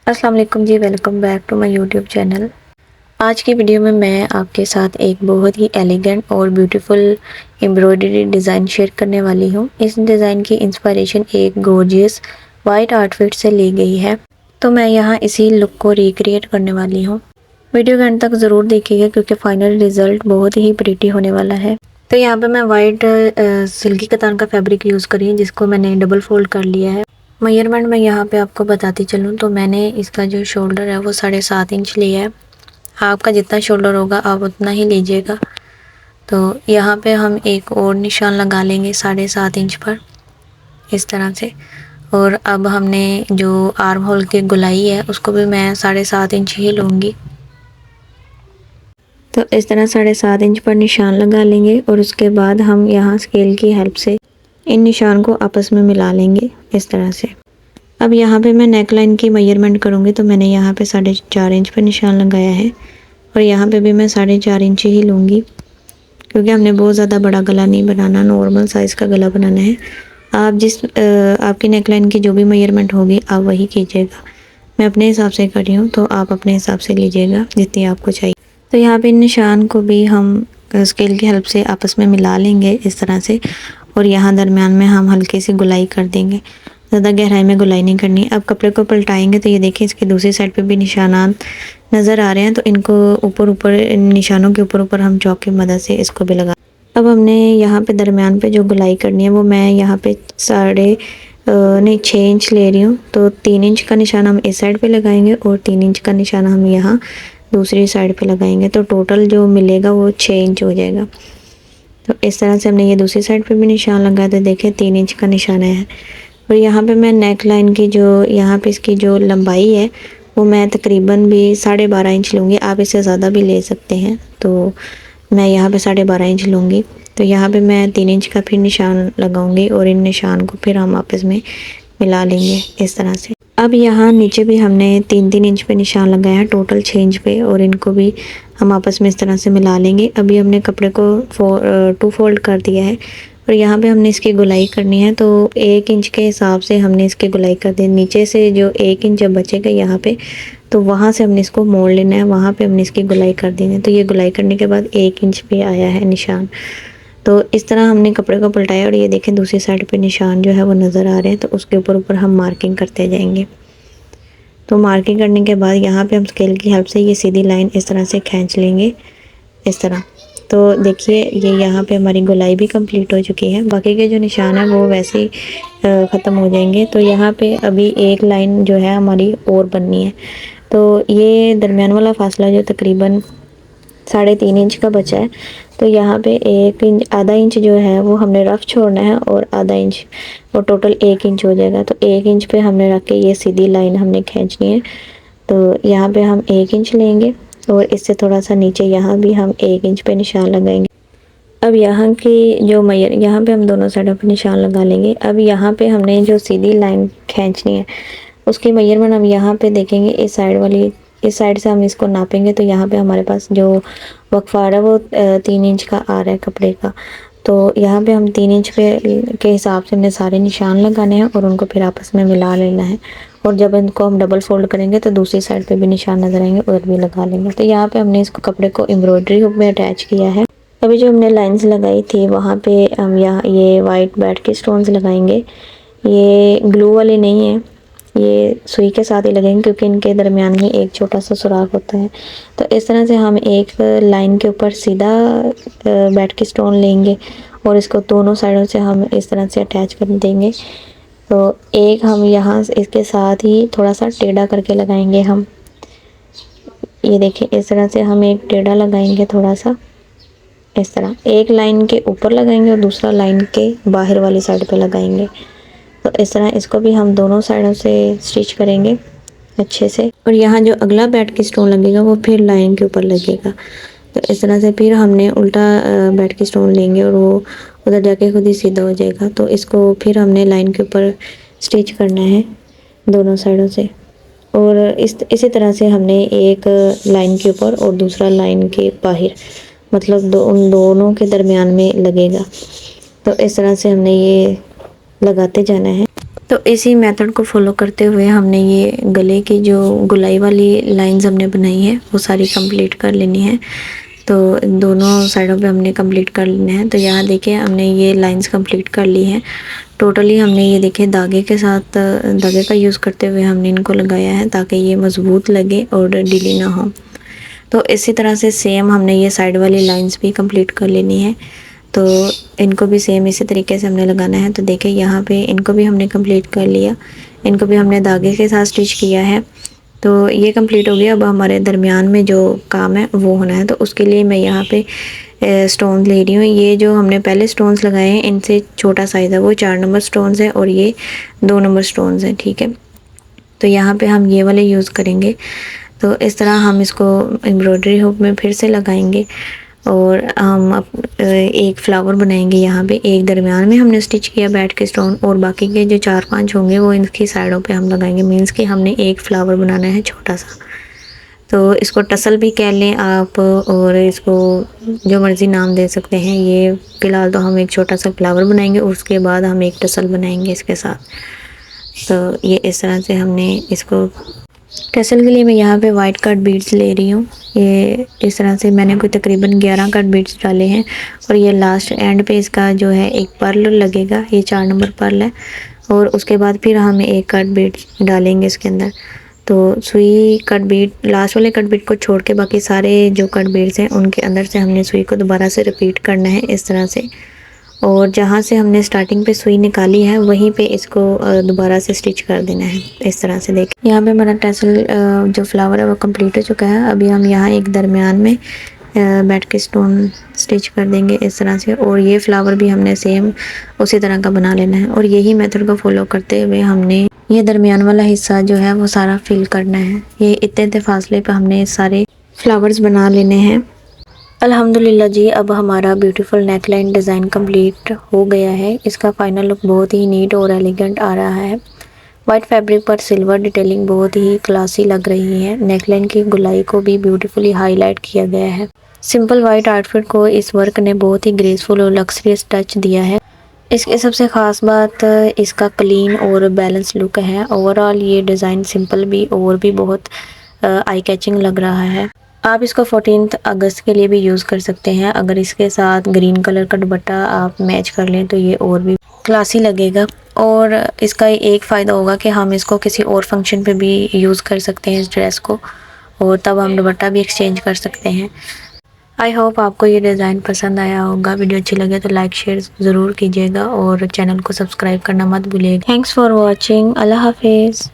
अस्सलाम वालेकुम जी, welcome back to my YouTube channel. आज की वीडियो में मैं आपके साथ एक बहुत ही एलिगेंट और ब्यूटीफुल एम्ब्रॉयडरी डिज़ाइन शेयर करने वाली हूँ। इस डिज़ाइन की इंस्पिरेशन एक गॉर्जियस वाइट आउटफिट से ली गई है, तो मैं यहाँ इसी लुक को रिक्रिएट करने वाली हूँ। वीडियो के अंत तक ज़रूर देखिएगा क्योंकि फाइनल रिज़ल्ट बहुत ही प्रीटी होने वाला है। तो यहाँ पे मैं वाइट सिल्की कतान का फैब्रिक यूज़ करी है, जिसको मैंने डबल फोल्ड कर लिया है। मेजरमेंट मैं यहाँ पे आपको बताती चलूँ तो मैंने इसका जो शोल्डर है वो 7.5 इंच लिया है। आपका जितना शोल्डर होगा आप उतना ही लीजिएगा। तो यहाँ पे हम एक और निशान लगा लेंगे 7.5 इंच पर, इस तरह से। और अब हमने जो आर्म होल की गोलाई है उसको भी मैं 7.5 इंच ही लूँगी। तो इस तरह 7.5 इंच पर निशान लगा लेंगे और उसके बाद हम यहाँ स्केल की हेल्प से इन निशान को आपस में मिला लेंगे इस तरह से। अब यहाँ पे मैं नेक लाइन की मेजरमेंट करूँगी तो मैंने यहाँ पे 4.5 इंच पर निशान लगाया है और यहाँ पे भी मैं 4.5 इंच ही लूँगी क्योंकि हमने बहुत ज़्यादा बड़ा गला नहीं बनाना, नॉर्मल साइज़ का गला बनाना है। आप आपकी नेक लाइन की जो भी मेजरमेंट होगी आप वही कीजिएगा। मैं अपने हिसाब से कर रही हूँ तो आप अपने हिसाब से लीजिएगा जितनी आपको चाहिए। तो यहाँ पे इन निशान को भी हम स्केल की हेल्प से आपस में मिला लेंगे इस तरह से और यहाँ दरमियान में हम हल्की सी गुलाई कर देंगे, ज़्यादा गहराई में गुलाई नहीं करनी। अब कपड़े को पलटाएंगे तो ये देखिए इसके दूसरी साइड पे भी निशानात नज़र आ रहे हैं, तो इनको ऊपर ऊपर इन निशानों के ऊपर ऊपर हम चौक की मदद से इसको भी लगा। अब हमने यहाँ पे दरमियान पे जो गुलाई करनी है वो मैं यहाँ पे 6.5 इंच ले रही हूँ। तो 3 इंच का निशान हम इस साइड पे लगाएंगे और 3 इंच का निशान हम यहाँ दूसरी साइड पे लगाएंगे, तो टोटल जो मिलेगा वो 6 इंच हो जाएगा। तो इस तरह से हमने ये दूसरी साइड पे भी निशान लगाया, तो देखिए 3 इंच का निशान है। और यहाँ पे मैं नेक लाइन की जो यहाँ पे इसकी जो लंबाई है वो मैं तकरीबन भी 12.5 इंच लूँगी। आप इससे ज़्यादा भी ले सकते हैं, तो मैं यहाँ पे 12.5 इंच लूँगी। तो यहाँ पे मैं 3 इंच का फिर निशान लगाऊंगी और इन निशान को फिर हम आपस में मिला लेंगे इस तरह से। अब यहाँ नीचे भी हमने 3-3 इंच पे निशान लगाया है, टोटल 6 इंच पे, और इनको भी हम आपस में इस तरह से मिला लेंगे। अभी हमने कपड़े को 2 फोल्ड कर दिया है और यहाँ पे हमने इसकी गुलाई करनी है, तो 1 इंच के हिसाब से हमने इसकी गुलाई कर दी। नीचे से जो 1 इंच जब बचेगा यहाँ पे, तो वहाँ से हमने इसको मोड़ लेना है, वहाँ पे हमने इसकी गुलाई कर देनी है। तो ये गुलाई करने के बाद 1 इंच पे आया है निशान। तो इस तरह हमने कपड़े को पलटाया और ये देखें दूसरी साइड पे निशान जो है वो नज़र आ रहे हैं, तो उसके ऊपर ऊपर हम मार्किंग करते जाएंगे। तो मार्किंग करने के बाद यहाँ पे हम स्केल की हेल्प से ये सीधी लाइन इस तरह से खींच लेंगे इस तरह। तो देखिए ये यहाँ पे हमारी गुलाई भी कंप्लीट हो चुकी है, बाकी के जो निशान है वो वैसे ही ख़त्म हो जाएंगे। तो यहाँ पे अभी एक लाइन जो है हमारी और बननी है। तो ये दरमियान वाला फासला जो तकरीबन 3.5 इंच का बचा है, तो यहाँ पे 1 इंच, आधा इंच जो है वो हमने रफ छोड़ना है और आधा इंच, और टोटल 1 इंच हो जाएगा। तो 1 इंच पे हमने रख के ये सीधी लाइन हमने खींचनी है। तो यहाँ पे हम 1 इंच लेंगे और इससे थोड़ा सा नीचे यहाँ भी हम 1 इंच पे निशान लगाएंगे। अब यहाँ की जो यहाँ पे हम दोनों साइडों पे निशान लगा लेंगे। अब यहाँ पे हमने जो सीधी लाइन खींचनी है उसकी मेजरमेंट हम यहाँ पे देखेंगे, इस साइड से हम इसको नापेंगे। तो यहाँ पे हमारे पास जो वकफार है वो 3 इंच का आ रहा है कपड़े का। तो यहाँ पे हम 3 इंच पे के हिसाब से हमने सारे निशान लगाने हैं और उनको फिर आपस में मिला लेना है। और जब इनको हम डबल फोल्ड करेंगे तो दूसरी साइड पे भी निशान नज़र आएंगे, उधर भी लगा लेंगे। तो यहाँ पे हमने इसको कपड़े को एम्ब्रॉयडरी हुक में अटैच किया है। अभी जो हमने लाइंस लगाई थी वहाँ पे हम यहाँ ये वाइट बैट के स्टोन्स लगाएंगे। ये ग्लू वाले नहीं है, ये सुई के साथ ही लगेंगे क्योंकि इनके दरमियान में एक छोटा सा सुराख होता है। तो इस तरह से हम एक लाइन के ऊपर सीधा बैट की स्टोन लेंगे और इसको दोनों साइडों से हम इस तरह से अटैच कर देंगे। तो एक हम यहाँ इसके साथ ही थोड़ा सा टेढ़ा करके लगाएंगे हम, ये देखिए इस तरह से हम एक टेढ़ा लगाएंगे थोड़ा सा इस तरह, एक लाइन के ऊपर लगाएंगे और दूसरा लाइन के बाहर वाली साइड पे लगाएंगे। तो इस तरह इसको भी हम दोनों साइडों से स्टिच करेंगे अच्छे से। और यहाँ जो अगला बैट की स्टोन लगेगा वो फिर लाइन के ऊपर लगेगा। तो इस तरह से फिर हमने उल्टा बैट की स्टोन लेंगे और वो उधर जाके खुद ही सीधा हो जाएगा। तो इसको फिर हमने लाइन के ऊपर स्टिच करना है दोनों साइडों से। और इसी तरह से हमने एक लाइन के ऊपर और दूसरा लाइन के बाहर, मतलब उन दोनों के दरमियान में लगेगा। तो इस तरह से हमने ये लगाते जाना है। तो इसी मेथड को फॉलो करते हुए हमने ये गले की जो गुलाई वाली लाइंस हमने बनाई है वो सारी कंप्लीट कर लेनी है। तो दोनों साइडों पे हमने कंप्लीट कर लेना है। तो यहाँ देखिए हमने ये लाइंस कंप्लीट कर ली हैं। टोटली हमने ये देखिए धागे के साथ धागे का यूज़ करते हुए हमने इनको लगाया है ताकि ये मज़बूत लगे और ढीली ना हो। तो इसी तरह से सेम हमने ये साइड वाली लाइंस भी कंप्लीट कर लेनी है। तो इनको भी सेम इसी तरीके से हमने लगाना है। तो देखिए यहाँ पे इनको भी हमने कंप्लीट कर लिया, इनको भी हमने धागे के साथ स्टिच किया है। तो ये कंप्लीट हो गया। अब हमारे दरमियान में जो काम है वो होना है। तो उसके लिए मैं यहाँ पे स्टोन ले रही हूँ। ये जो हमने पहले स्टोन्स लगाए हैं इनसे छोटा साइज़ है वो 4 नंबर स्टोन्स है और ये 2 नंबर स्टोन्स हैं, ठीक है। तो यहाँ पे हम ये वाले यूज़ करेंगे। तो इस तरह हम इसको एम्ब्रॉयडरी हुक में फिर से लगाएंगे और हम एक फ्लावर बनाएंगे। यहाँ पे एक दरमियान में हमने स्टिच किया बैठ के स्टोन और बाकी के जो 4-5 होंगे वो इनकी साइडों पे हम लगाएंगे। मीन्स कि हमने एक फ्लावर बनाना है छोटा सा। तो इसको टसल भी कह लें आप और इसको जो मर्ज़ी नाम दे सकते हैं। ये फ़िलहाल तो हम एक छोटा सा फ्लावर बनाएंगे और उसके बाद हम एक टसल बनाएंगे इसके साथ। तो ये इस तरह से हमने इसको टसल के लिए मैं यहाँ पे वाइट कट बीड्स ले रही हूँ। ये इस तरह से मैंने कोई तकरीबन 11 कट बीड्स डाले हैं और ये लास्ट एंड पे इसका जो है एक पर्ल लगेगा। ये 4 नंबर पर्ल है और उसके बाद फिर हम एक कट बीड डालेंगे इसके अंदर। तो सुई कट बीड लास्ट वाले कट बीड को छोड़ के बाकी सारे जो कट बीड्स हैं उनके अंदर से हमने सुई को दोबारा से रिपीट करना है इस तरह से। और जहाँ से हमने स्टार्टिंग पे सुई निकाली है वहीं पे इसको दोबारा से स्टिच कर देना है इस तरह से। देखिए यहाँ पे हमारा टैसल जो फ्लावर है वो कंप्लीट हो चुका है। अभी हम यहाँ एक दरमियान में बैठ के स्टोन स्टिच कर देंगे इस तरह से। और ये फ्लावर भी हमने सेम उसी तरह का बना लेना है और यही मेथड को फॉलो करते हुए हमने ये दरमियान वाला हिस्सा जो है वो सारा फिल करना है। ये इतने फासले पे हमने सारे फ्लावर्स बना लेने हैं। अल्हम्दुलिल्लाह जी, अब हमारा ब्यूटीफुल नेकलाइन डिज़ाइन कंप्लीट हो गया है। इसका फाइनल लुक बहुत ही नीट और एलिगेंट आ रहा है। वाइट फैब्रिक पर सिल्वर डिटेलिंग बहुत ही क्लासी लग रही है। नेकलाइन की गुलाई को भी ब्यूटीफुली हाईलाइट किया गया है। सिंपल वाइट आउटफिट को इस वर्क ने बहुत ही ग्रेसफुल और लग्जरियस टच दिया है। इसकी सबसे ख़ास बात इसका क्लीन और बैलेंस लुक है। ओवरऑल ये डिज़ाइन सिंपल भी और भी बहुत आई कैचिंग लग रहा है। आप इसको 14 अगस्त के लिए भी यूज़ कर सकते हैं। अगर इसके साथ ग्रीन कलर का दुपट्टा आप मैच कर लें तो ये और भी क्लासी लगेगा। और इसका एक फ़ायदा होगा कि हम इसको किसी और फंक्शन पे भी यूज़ कर सकते हैं इस ड्रेस को और तब हम दुपट्टा भी एक्सचेंज कर सकते हैं। आई होप आपको ये डिज़ाइन पसंद आया होगा। वीडियो अच्छी लगे तो लाइक शेयर ज़रूर कीजिएगा और चैनल को सब्सक्राइब करना मत भूलिएगा। Thanks for watching. अल्लाह हाफिज़।